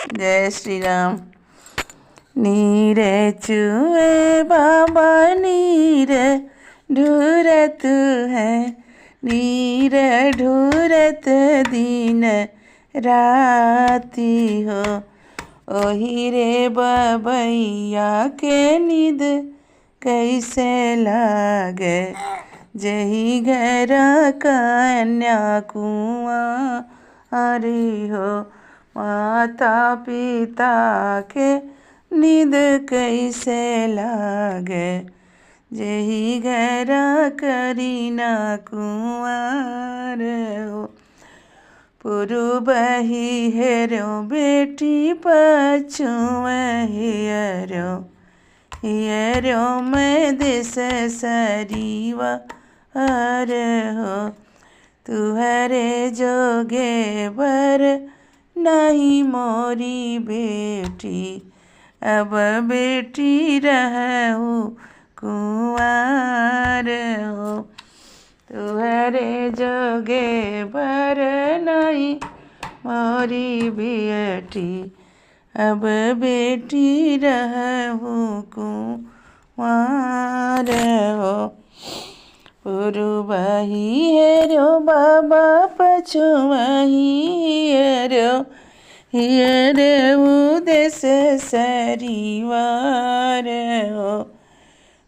जय श्री राम। नीर चुए बाबा नीर ढूरत है, नीर ढूरत दिन राती हो। ओही रे बबैया के नींद कैसे लागे, जही घर कन्या कुंवारी हो। माता पिता के नींद कैसे लागे, जही घर करीना कुंवर हो। पूर्व ही हेरो बेटी पश्चिम हियरो, हियरो मैं देश सरीवा हर हो। तुहरे जोगे बर नहीं मोरी बेटी, अब बेटी रहू कुंवार हो। तुहरे जोगे बर नहीं मोरी बेटी, अब बेटी रहू कुंवार हो। पूर्वही हेरो बाबा पछुवही हेरो, हियरो देश सरीवार हो।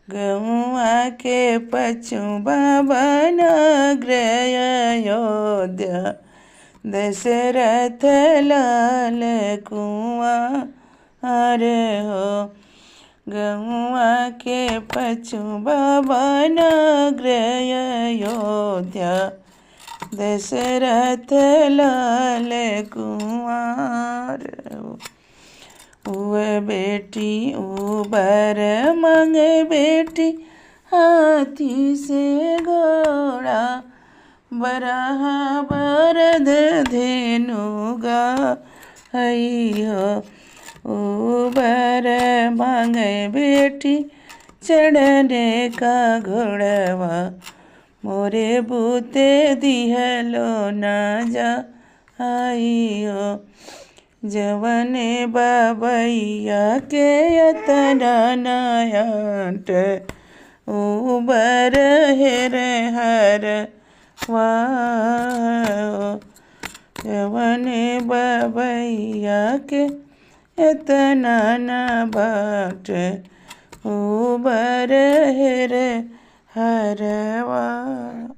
गौआ के पछु बाबा नगर अयोध्या, दशरथ लाल कुंवर हो। गौआ के पछु बाबा नगर अयोध्या, दशरथ लाल कुंवर हो। वह बेटी उबर मंग बेटी, हाथी से घोड़ा बरहा बरद धेनु गाई हो। उबर मांग बेटी चढ़ने का घोड़वा, मोरे बूते दिहलो ना जा आई हो। जवने बबैया के यतना नयंट, उबर हेर हर वाहो। जवने बबैया के यतना न बाट, उबर हेर हर वाह।